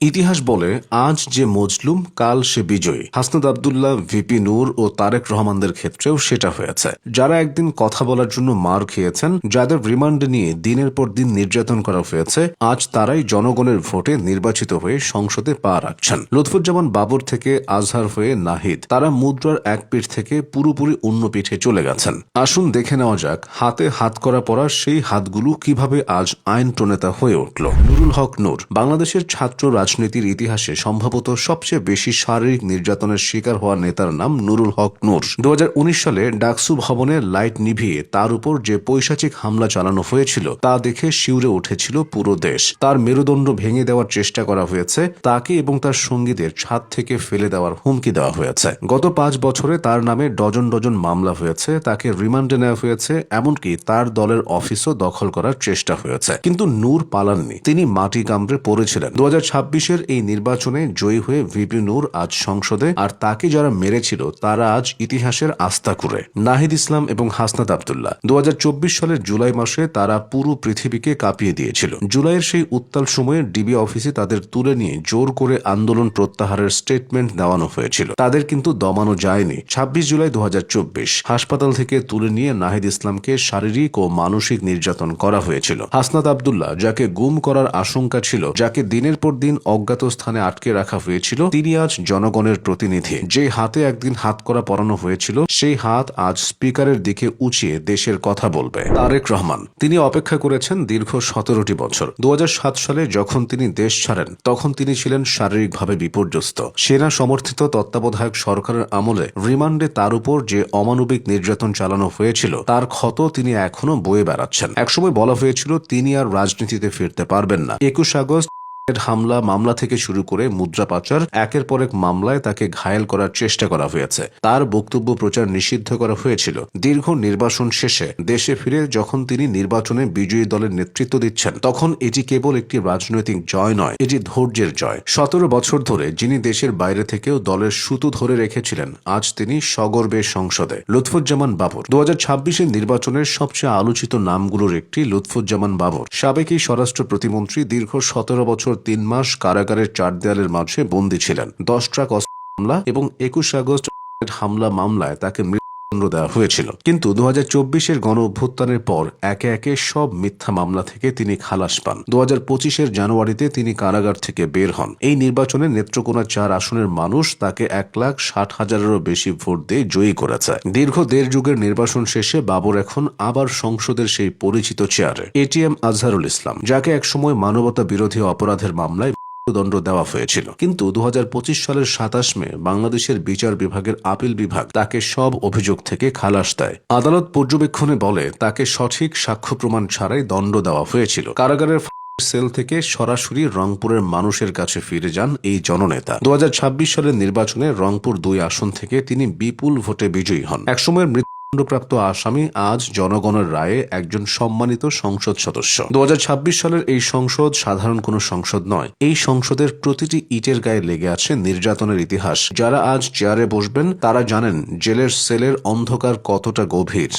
ইতিহাস বলে আজ যে মজলুম কাল সে বিজয়ী। হাসনাত আব্দুল্লাহ, ভিপি নূর ও তারেক রহমানদের ক্ষেত্রেও সেটা হয়েছে। যারা একদিন কথা বলার জন্য মার খেয়েছেন, যাদের রিমান্ডে নিয়ে দিনের পর দিন নির্যাতন করা হয়েছে, আজ তারাই জনগণের ভোটে নির্বাচিত হয়ে সংসদে পা রাখছেন। লুৎফুজ্জামান বাবর থেকে আজহার হয়ে নাহিদ, তারা মুদ্রার এক পিঠ থেকে পুরোপুরি অন্য পিঠে চলে গেছেন। আসুন দেখে নেওয়া যাক হাতে হাত করা পড়া সেই হাতগুলো কিভাবে আজ আইন প্রণেতা হয়ে উঠল। নুরুল হক নূর বাংলাদেশের ছাত্র রাজনীতির ইতিহাসে সম্ভবত সবচেয়ে বেশি শারীরিক নির্যাতনের শিকার হওয়া নেতার নাম নুরুল হক নূর। 2019 সালে ডাকসু ভবনে লাইট নিভিয়ে তার উপর যে পৈশাচিক হামলা চালানো হয়েছিল তা দেখে শিউরে উঠেছিল পুরো দেশ। তার মেরুদণ্ড ভেঙে দেওয়ার চেষ্টা করা হয়েছে, তাকে এবং তার সঙ্গীদের ছাদ থেকে ফেলে দেওয়ার হুমকি দেওয়া হয়েছে। গত 5 বছরে তার নামে ডজন ডজন মামলা হয়েছে, তাকে রিমান্ডে নেওয়া হয়েছে, এমনকি তার দলের অফিসও দখল করার চেষ্টা হয়েছে। কিন্তু নূর পালাননি, তিনি মাটি কামড়ে পড়েছিলেন। 2026-এর এই নির্বাচনে জয়ী হয়ে ভিপি নূর আজ সংসদে, আর তাকে যারা মেরেছিল তারা আজ ইতিহাসের আস্তাকুঁড়ে। নাহিদ ইসলাম এবং হাসনাত আব্দুল্লাহ 2024 সালের জুলাই মাসে তারা পুরো পৃথিবীকে কাঁপিয়ে দিয়েছিল। জুলাইয়ের সেই উত্তাল সময়ে ডিবি অফিসে তাদের তুলে নিয়ে জোর করে আন্দোলন প্রত্যাহারের স্টেটমেন্ট দেওয়ানো হয়েছিল। তাদের কিন্তু দমানো যায়নি। 26 জুলাই 2024 হাসপাতাল থেকে তুলে নিয়ে নাহিদ ইসলামকে শারীরিক ও মানসিক নির্যাতন করা হয়েছিল। হাসনাত আব্দুল্লাহ, যাকে গুম করার আশঙ্কা ছিল, যাকে দিনের পর দিন অজ্ঞাত স্থানে আটকে রাখা হয়েছিল, তিনি আজ জনগণের প্রতিনিধি। যে হাতে একদিন হাত করা পরানো হয়েছিল, সেই হাত আজ স্পিকারের দিকে উঁচিয়ে দেশের কথা বলবে। তারেক রহমান, তিনি অপেক্ষা করেছেন দীর্ঘ 17টি বছর। 2007 সালে যখন তিনি দেশ ছাড়েন, তখন তিনি ছিলেন শারীরিকভাবে বিপর্যস্ত। সেনা সমর্থিত তত্ত্বাবধায়ক সরকারের আমলে রিমান্ডে তার উপর যে অমানবিক নির্যাতন চালানো হয়েছিল, তার ক্ষত তিনি এখনো বয়ে বেড়াচ্ছেন। একসময় বলা হয়েছিল তিনি আর রাজনীতিতে ফিরতে পারবেন না। 21 আগস্ট হামলা মামলা থেকে শুরু করে মুদ্রা পাচার, একের পর এক মামলায় তাকে ঘায়েল করার চেষ্টা করা হয়েছে। তার বক্তব্য প্রচার নিষিদ্ধ করা হয়েছিল। দীর্ঘ নির্বাসন শেষে দেশে ফিরে যখন তিনি নির্বাচনে বিজয়ী দলের নেতৃত্ব দিচ্ছেন, তখন এটি কেবল একটি রাজনৈতিক জয় নয়, এটি ধৈর্যের জয়। 17 বছর ধরে যিনি দেশের বাইরে থেকেও দলের সুতো ধরে রেখেছিলেন, আজ তিনি সগর্বে সংসদে। লুৎফুজ্জামান বাবর 2026-এর নির্বাচনের সবচেয়ে আলোচিত নামগুলোর একটি লুৎফুজ্জামান বাবর। সাবেক এই স্বরাষ্ট্র প্রতিমন্ত্রী দীর্ঘ 17 বছর 3 মাস কারাগারের 4 দেয়ালের মাঝে বন্দী ছিলেন। 10 ট্রাক অস্ত্র হামলা এবং 21 আগস্ট হামলা মামলায় তাকে মৃত্যুদণ্ড দেওয়া হয়েছিল। কিন্তু 2024-এর গণ অভ্যুত্থানের পর একে একে সব মিথ্যা মামলা থেকে তিনি খালাস পান। 2025-এর জানুয়ারিতে তিনি কারাগার থেকে বের হন। এই নির্বাচনে নেত্রকোনা 4 আসনের মানুষ তাকে 1,60,000-এরও বেশি ভোট দিয়ে জয়ী করেছে। দীর্ঘ 1.5 যুগের নির্বাচন শেষে বাবর এখন আবার সংসদের সেই পরিচিত চেয়ারে। এটিএম আজহারুল ইসলাম, যাকে একসময় মানবতা বিরোধী অপরাধের মামলায় দণ্ড দেওয়া হয়েছিল, কিন্তু 2025 সালের 27 মে বাংলাদেশের বিচার বিভাগের আপিল বিভাগ তাকে সব অভিযোগ থেকে খালাস দেয়। আদালত পর্যবেক্ষণে বলে তাকে সঠিক সাক্ষ্য প্রমাণ ছাড়াই দণ্ড দেওয়া হয়েছিল। কারাগারের সেল থেকে সরাসরি রংপুরের মানুষের কাছে ফিরে যান এই জননেতা। 2026 সালের নির্বাচনে রংপুর 2 আসন থেকে তিনি বিপুল ভোটে বিজয়ী হন। একসময়ের দণ্ডপ্রাপ্ত আসামি আজ জনগণের রায়ে একজন সম্মানিত সংসদ সদস্য। 2026 সালের এই সংসদ সাধারণ কোনো সংসদ নয়। এই সংসদের প্রতিটি ইটের গায়ে লেগে আছে নির্যাতনের ইতিহাস। যারা আজ চেয়ারে বসবেন তারা জানেন জেলের সেলের অন্ধকার কতটা গভীর।